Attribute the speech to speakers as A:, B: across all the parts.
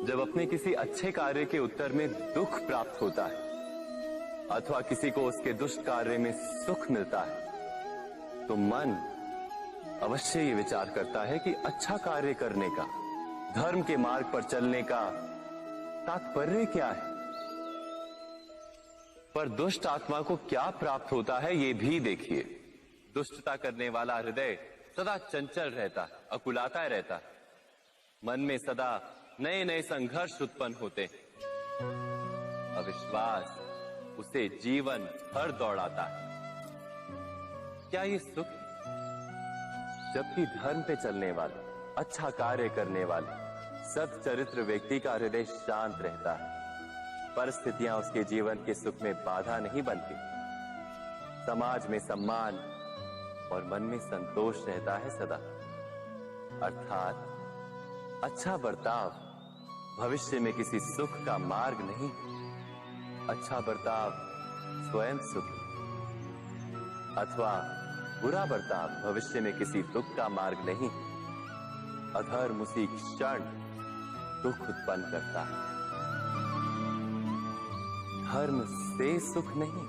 A: जब अपने किसी अच्छे कार्य के उत्तर में दुख प्राप्त होता है अथवा किसी को उसके दुष्ट कार्य में सुख मिलता है, तो मन अवश्य ये विचार करता है कि अच्छा कार्य करने का, धर्म के मार्ग पर चलने का तात्पर्य क्या है। पर दुष्ट आत्मा को क्या प्राप्त होता है ये भी देखिए। दुष्टता करने वाला हृदय सदा चंचल रहता है, अकुलाता रहता है। मन में सदा नए नए संघर्ष उत्पन्न होते हैं। अविश्वास उसे जीवन भर दौड़ाता है। क्या ये सुख? जबकि धर्म पे चलने वाले, अच्छा कार्य करने वाले, सच्चरित्र व्यक्ति का हृदय शांत रहता है। परिस्थितियां उसके जीवन के सुख में बाधा नहीं बनती। समाज में सम्मान और मन में संतोष रहता है सदा। अर्थात अच्छा बर्ताव भविष्य में किसी सुख का मार्ग नहीं। अच्छा बर्ताव स्वयं सुख, अथवा बुरा बर्ताव भविष्य में किसी दुख का मार्ग नहीं। अधर्म उसी क्षण दुख उत्पन्न करता है। धर्म से सुख नहीं,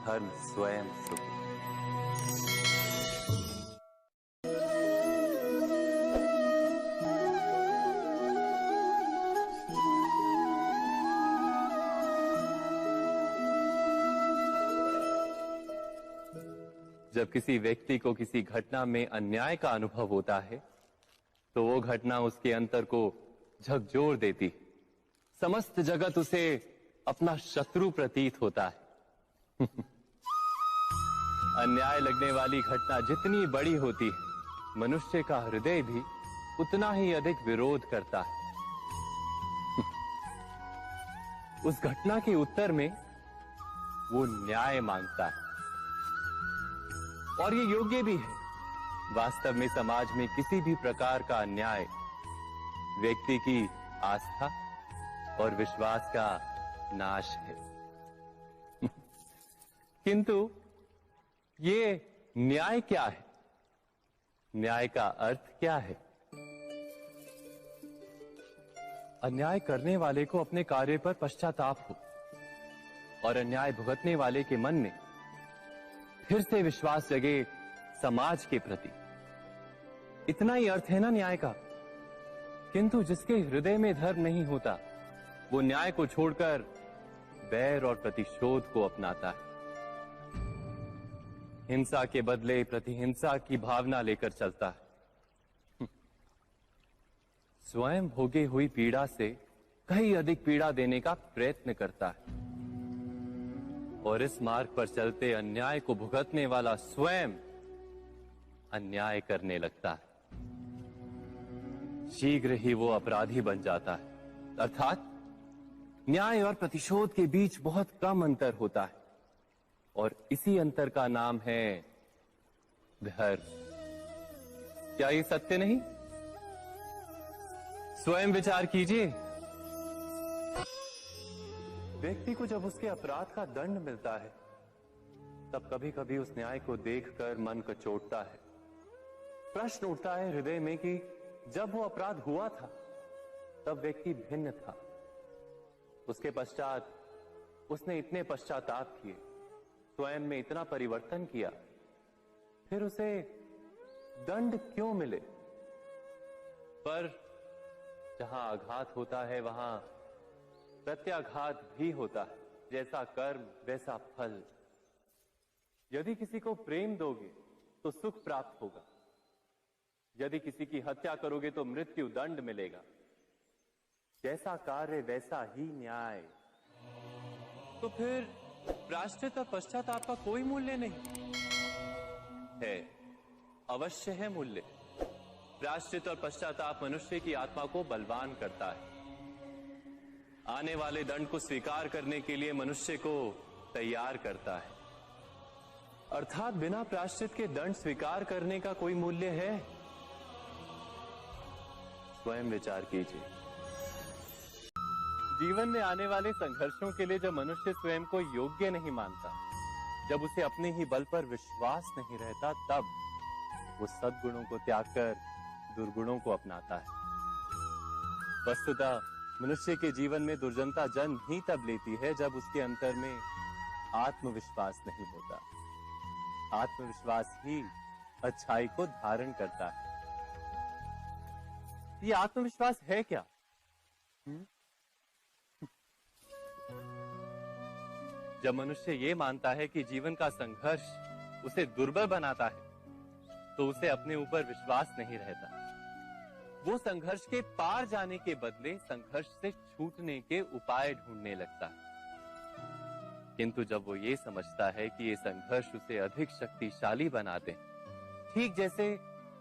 A: धर्म स्वयं सुख। जब किसी व्यक्ति को किसी घटना में अन्याय का अनुभव होता है, तो वो घटना उसके अंतर को झकझोर देती। समस्त जगत उसे अपना शत्रु प्रतीत होता है। अन्याय लगने वाली घटना जितनी बड़ी होती है, मनुष्य का हृदय भी उतना ही अधिक विरोध करता है। उस घटना के उत्तर में वो न्याय मांगता है, और ये योग्य भी है। वास्तव में समाज में किसी भी प्रकार का अन्याय व्यक्ति की आस्था और विश्वास का नाश है। किंतु ये न्याय क्या है? न्याय का अर्थ क्या है? अन्याय करने वाले को अपने कार्य पर पश्चाताप हो और अन्याय भुगतने वाले के मन में फिर से विश्वास जगे समाज के प्रति। इतना ही अर्थ है ना न्याय का। किंतु जिसके हृदय में धर्म नहीं होता, वो न्याय को छोड़कर बैर और प्रतिशोध को अपनाता है। हिंसा के बदले प्रतिहिंसा की भावना लेकर चलता है। स्वयं भोगी हुई पीड़ा से कहीं अधिक पीड़ा देने का प्रयत्न करता है, और इस मार्ग पर चलते अन्याय को भुगतने वाला स्वयं अन्याय करने लगता है। शीघ्र ही वो अपराधी बन जाता है। अर्थात न्याय और प्रतिशोध के बीच बहुत कम अंतर होता है, और इसी अंतर का नाम है धर्म। क्या ये सत्य नहीं? स्वयं विचार कीजिए। व्यक्ति को जब उसके अपराध का दंड मिलता है, तब कभी कभी उस न्याय को देखकर मन कचोटता है। प्रश्न उठता है हृदय में कि जब वो अपराध हुआ था, तब व्यक्ति भिन्न था। उसके पश्चात उसने इतने पश्चाताप किए, स्वयं में इतना परिवर्तन किया, फिर उसे दंड क्यों मिले? पर जहां आघात होता है, वहां प्रत्याघात भी होता है। जैसा कर्म वैसा फल। यदि किसी को प्रेम दोगे तो सुख प्राप्त होगा, यदि किसी की हत्या करोगे तो मृत्यु दंड मिलेगा। जैसा कार्य वैसा ही न्याय। तो फिर प्रायश्चित और पश्चाताप का कोई मूल्य नहीं है? अवश्य है मूल्य। प्रायश्चित और पश्चाताप मनुष्य की आत्मा को बलवान करता है। आने वाले दंड को स्वीकार करने के लिए मनुष्य को तैयार करता है। अर्थात बिना प्रायश्चित के दंड स्वीकार करने का कोई मूल्य है? स्वयं विचार कीजिए। जीवन में आने वाले संघर्षों के लिए जब मनुष्य स्वयं को योग्य नहीं मानता, जब उसे अपने ही बल पर विश्वास नहीं रहता, तब वो सद्गुणों को त्याग कर दुर्गुणों को अपनाता है। वस्तुतः मनुष्य के जीवन में दुर्जनता जन्म ही तब लेती है जब उसके अंतर में आत्मविश्वास नहीं होता। आत्मविश्वास ही अच्छाई को धारण करता है। ये आत्मविश्वास है क्या? जब मनुष्य ये मानता है कि जीवन का संघर्ष उसे दुर्बल बनाता है, तो उसे अपने ऊपर विश्वास नहीं रहता। वो संघर्ष के पार जाने के बदले संघर्ष से छूटने के उपाय ढूंढने लगता है। किंतु जब वो ये समझता है कि ये संघर्ष उसे अधिक शक्तिशाली बनाते हैं, ठीक जैसे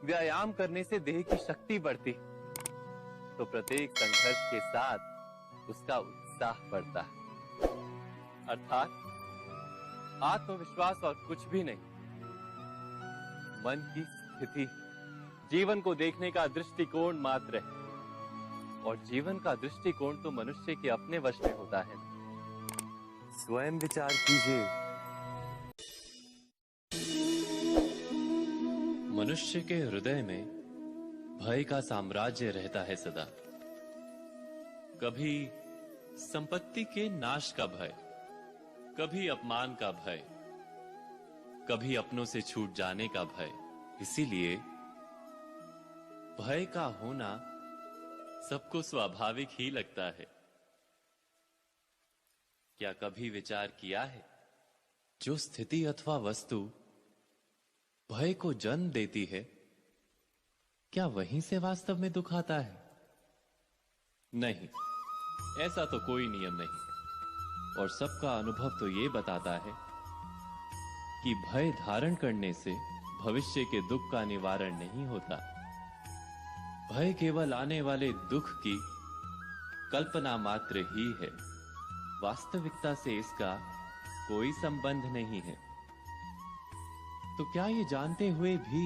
A: व्यायाम करने से देह की शक्ति बढ़ती है, तो प्रत्येक संघर्ष के साथ उसका उत्साह बढ़ता है। अर्थात आत्मविश्वास और कुछ भी नहीं, मन की स्थिति, जीवन को देखने का दृष्टिकोण मात्र है। और जीवन का दृष्टिकोण तो मनुष्य के अपने वश में होता है। स्वयं विचार कीजिए। मनुष्य के हृदय में भय का साम्राज्य रहता है सदा। कभी संपत्ति के नाश का भय, कभी अपमान का भय, कभी अपनों से छूट जाने का भय। इसीलिए भय का होना सबको स्वाभाविक ही लगता है। क्या कभी विचार किया है, जो स्थिति अथवा वस्तु भय को जन्म देती है, क्या वहीं से वास्तव में दुख आता है? नहीं, ऐसा तो कोई नियम नहीं। और सबका अनुभव तो ये बताता है कि भय धारण करने से भविष्य के दुख का निवारण नहीं होता। भय केवल आने वाले दुख की कल्पना मात्र ही है। वास्तविकता से इसका कोई संबंध नहीं है। तो क्या ये जानते हुए भी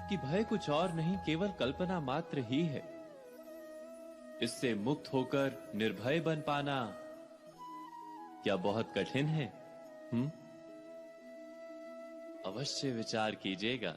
A: कि भय कुछ और नहीं, केवल कल्पना मात्र ही है, इससे मुक्त होकर निर्भय बन पाना क्या बहुत कठिन है? अवश्य विचार कीजिएगा।